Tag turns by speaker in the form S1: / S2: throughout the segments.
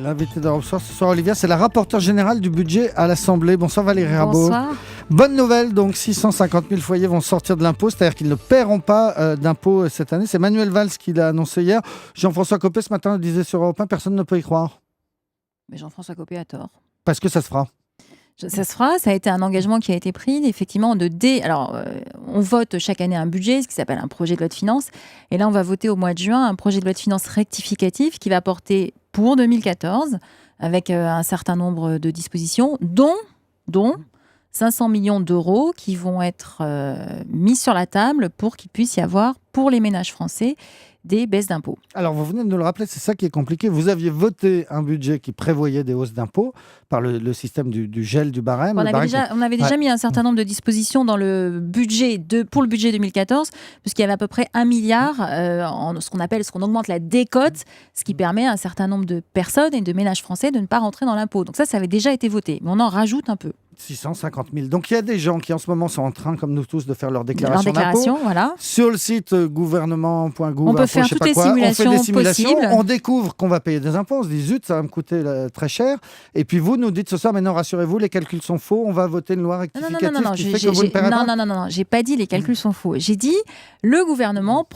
S1: L'invité d'Europe Soir ce soir, Olivia, c'est la rapporteure générale du budget à l'Assemblée. Bonsoir Valérie Rabault.
S2: Bonsoir.
S1: Bonne nouvelle, donc 650 000 foyers vont sortir de l'impôt, c'est-à-dire qu'ils ne paieront pas d'impôt cette année. C'est Manuel Valls qui l'a annoncé hier. Jean-François Copé ce matin le disait sur Europe 1, personne ne peut y croire.
S2: Mais Jean-François Copé a tort.
S1: Parce que ça se fera.
S2: Ça se fera, ça a été un engagement qui a été pris, effectivement, on vote chaque année un budget, ce qui s'appelle un projet de loi de finances. Et là, on va voter au mois de juin un projet de loi de finances rectificatif qui va porter pour 2014, avec un certain nombre de dispositions, dont 500 millions d'euros qui vont être mis sur la table pour qu'il puisse y avoir, pour les ménages français, des baisses d'impôts.
S1: Alors, vous venez de nous le rappeler, c'est ça qui est compliqué. Vous aviez voté un budget qui prévoyait des hausses d'impôts par le système du gel du barème.
S2: On avait déjà mis un certain nombre de dispositions dans le budget pour le budget 2014, puisqu'il y avait à peu près 1 milliard ce qu'on augmente la décote, ce qui permet à un certain nombre de personnes et de ménages français de ne pas rentrer dans l'impôt. Donc ça avait déjà été voté, mais on en rajoute un peu.
S1: 650 000. Donc il y a des gens qui en ce moment sont en train, comme nous tous, de faire leur déclaration
S2: d'impôt.
S1: Voilà. Sur le site gouvernement.gouv,
S2: on peut faire toutes les simulations
S1: on fait des simulations,
S2: possibles.
S1: On découvre qu'on va payer des impôts, on se dit zut, ça va me coûter très cher. Et puis vous nous dites ce soir, mais non, rassurez-vous, les calculs sont faux, on va voter une loi rectificative qui fait que vous ne paierez pas.
S2: Non, j'ai pas dit les calculs sont faux. J'ai dit le gouvernement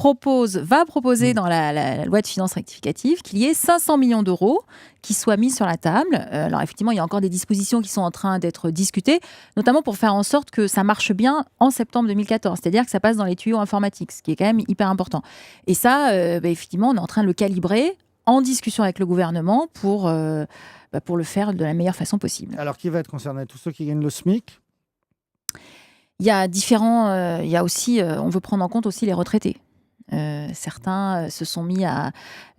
S2: va proposer dans la loi de finances rectificative qu'il y ait 500 millions d'euros qui soient mis sur la table. Alors effectivement, il y a encore des dispositions qui sont en train d'être discutées, notamment pour faire en sorte que ça marche bien en septembre 2014, c'est-à-dire que ça passe dans les tuyaux informatiques, ce qui est quand même hyper important. Et ça, effectivement, on est en train de le calibrer en discussion avec le gouvernement pour le faire de la meilleure façon possible.
S1: Alors qui va être concerné? Tous ceux qui gagnent le SMIC?
S2: Il y a aussi, on veut prendre en compte aussi les retraités. Certains se sont mis à...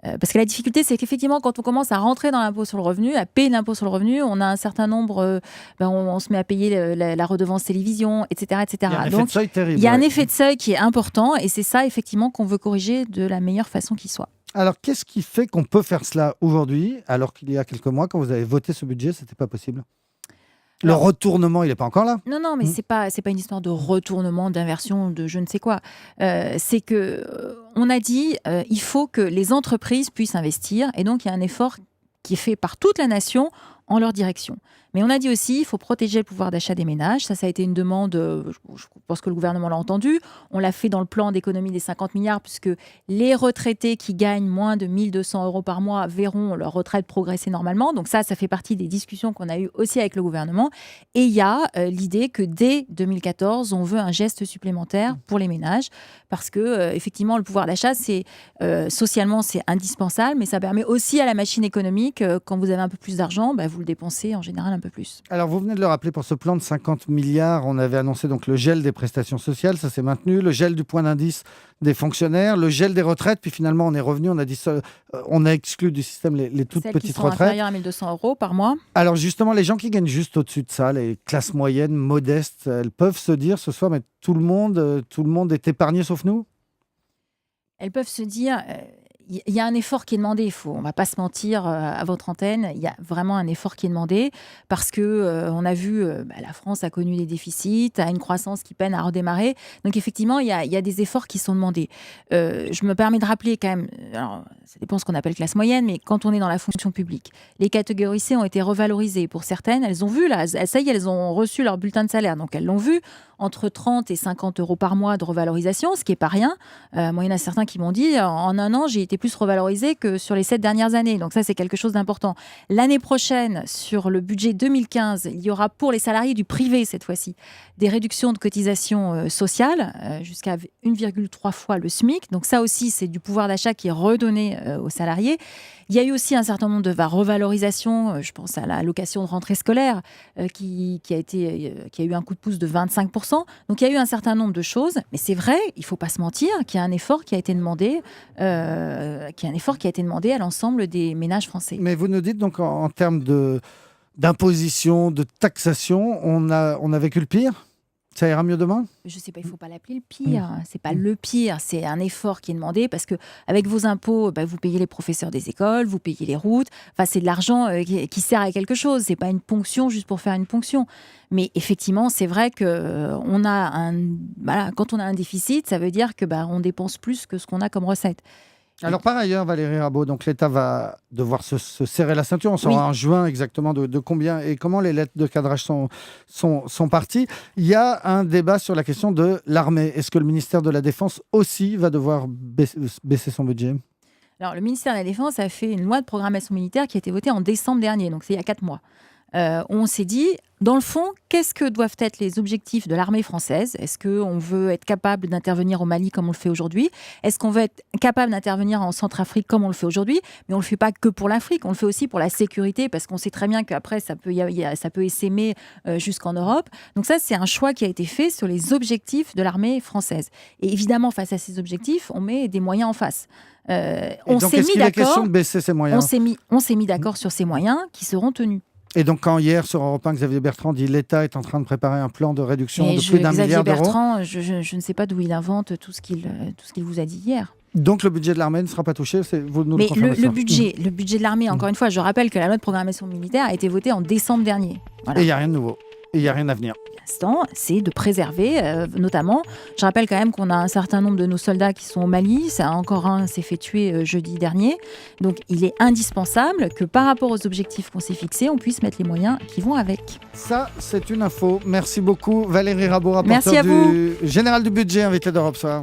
S2: parce que la difficulté, c'est qu'effectivement, quand on commence à rentrer dans l'impôt sur le revenu, à payer l'impôt sur le revenu, on a un certain nombre... on se met à payer la redevance télévision, etc. etc.
S1: Donc, il
S2: y a un effet de seuil qui est important, et c'est ça, effectivement, qu'on veut corriger de la meilleure façon qui soit.
S1: Alors, qu'est-ce qui fait qu'on peut faire cela aujourd'hui, alors qu'il y a quelques mois, quand vous avez voté ce budget, ce n'était pas possible? Le retournement, il n'est pas encore là.
S2: Non, mais c'est pas une histoire de retournement, d'inversion, de je ne sais quoi. C'est que on a dit il faut que les entreprises puissent investir, et donc il y a un effort qui est fait par toute la nation en leur direction. Mais on a dit aussi il faut protéger le pouvoir d'achat des ménages. Ça a été une demande, je pense que le gouvernement l'a entendu. On l'a fait dans le plan d'économie des 50 milliards, puisque les retraités qui gagnent moins de 1 200 € par mois verront leur retraite progresser normalement. Donc ça fait partie des discussions qu'on a eues aussi avec le gouvernement. Et il y a l'idée que dès 2014, on veut un geste supplémentaire pour les ménages, parce que effectivement, le pouvoir d'achat, socialement, c'est indispensable, mais ça permet aussi à la machine économique, quand vous avez un peu plus d'argent, vous le dépensez en général un peu plus.
S1: Alors, vous venez de le rappeler, pour ce plan de 50 milliards, on avait annoncé donc le gel des prestations sociales, ça s'est maintenu, le gel du point d'indice des fonctionnaires, le gel des retraites, puis finalement, on est revenu, on a dit ça, on a exclu du système les toutes petites retraites. Celles qui sont
S2: inférieures à 1 200 € par mois.
S1: Alors, justement, les gens qui gagnent juste au-dessus de ça, les classes moyennes, modestes, elles peuvent se dire ce soir, mais tout le monde est épargné sauf nous?
S2: Elles peuvent se dire... Il y a un effort qui est demandé, on ne va pas se mentir à votre antenne, il y a vraiment un effort qui est demandé parce que on a vu, la France a connu des déficits, a une croissance qui peine à redémarrer. Donc effectivement, il y a des efforts qui sont demandés. Je me permets de rappeler quand même, alors, ça dépend ce qu'on appelle classe moyenne, mais quand on est dans la fonction publique, les catégories C ont été revalorisées. Pour certaines, elles ont vu, là, ça y est, elles ont reçu leur bulletin de salaire, donc elles l'ont vu, entre 30 et 50 € par mois de revalorisation, ce qui n'est pas rien. Moi, il y en a certains qui m'ont dit, en un an, j'ai été plus revalorisé que sur les 7 dernières années. Donc ça, c'est quelque chose d'important. L'année prochaine, sur le budget 2015, il y aura pour les salariés du privé, cette fois-ci, des réductions de cotisations sociales jusqu'à 1,3 fois le SMIC. Donc ça aussi, c'est du pouvoir d'achat qui est redonné aux salariés. Il y a eu aussi un certain nombre de revalorisations. Je pense à l'allocation de rentrée scolaire qui a eu un coup de pouce de 25%. Donc il y a eu un certain nombre de choses. Mais c'est vrai, il ne faut pas se mentir, qu'il y a un effort qui a été demandé, à l'ensemble des ménages français.
S1: Mais vous nous dites donc en termes d'imposition, de taxation, on a vécu le pire? Ça ira mieux demain?
S2: Je ne sais pas, il ne faut pas l'appeler le pire. C'est pas le pire, c'est un effort qui est demandé parce qu'avec vos impôts, vous payez les professeurs des écoles, vous payez les routes. Enfin, c'est de l'argent qui sert à quelque chose. Ce n'est pas une ponction juste pour faire une ponction. Mais effectivement, c'est vrai que quand on a un déficit, ça veut dire que on dépense plus que ce qu'on a comme recette.
S1: Alors par ailleurs, Valérie Rabault, donc l'État va devoir se serrer la ceinture. On saura en juin exactement de combien et comment les lettres de cadrage sont parties. Il y a un débat sur la question de l'armée. Est-ce que le ministère de la Défense aussi va devoir baisser son budget ?
S2: Alors, le ministère de la Défense a fait une loi de programmation militaire qui a été votée en décembre dernier, donc c'est il y a 4 mois. On s'est dit, dans le fond, qu'est-ce que doivent être les objectifs de l'armée française ? Est-ce qu'on veut être capable d'intervenir au Mali comme on le fait aujourd'hui ? Est-ce qu'on veut être capable d'intervenir en Centrafrique comme on le fait aujourd'hui ? Mais on ne le fait pas que pour l'Afrique, on le fait aussi pour la sécurité, parce qu'on sait très bien qu'après, ça peut essaimer jusqu'en Europe. Donc ça, c'est un choix qui a été fait sur les objectifs de l'armée française. Et évidemment, face à ces objectifs, on met des moyens en face.
S1: On s'est mis d'accord. Question de baisser ces moyens.
S2: On s'est mis d'accord sur ces moyens qui seront tenus.
S1: Et donc, quand hier, sur Europe 1, Xavier Bertrand dit l'État est en train de préparer un plan de réduction de plus d'1 milliard d'euros.
S2: Bertrand, je ne sais pas d'où il invente tout ce qu'il vous a dit hier.
S1: Donc, le budget de l'armée ne sera pas touché, vous nous le confirmez.
S2: Le budget de l'armée, encore une fois, je rappelle que la loi de programmation militaire a été votée en décembre dernier. Voilà.
S1: Et il n'y a rien de nouveau. Et il n'y a rien à venir.
S2: L'instant, c'est de préserver, notamment. Je rappelle quand même qu'on a un certain nombre de nos soldats qui sont au Mali. Encore un s'est fait tuer jeudi dernier. Donc, il est indispensable que par rapport aux objectifs qu'on s'est fixés, on puisse mettre les moyens qui vont avec.
S1: Ça, c'est une info. Merci beaucoup, Valérie Rabault, rapporteure générale du budget, invitée d'Europe Soir.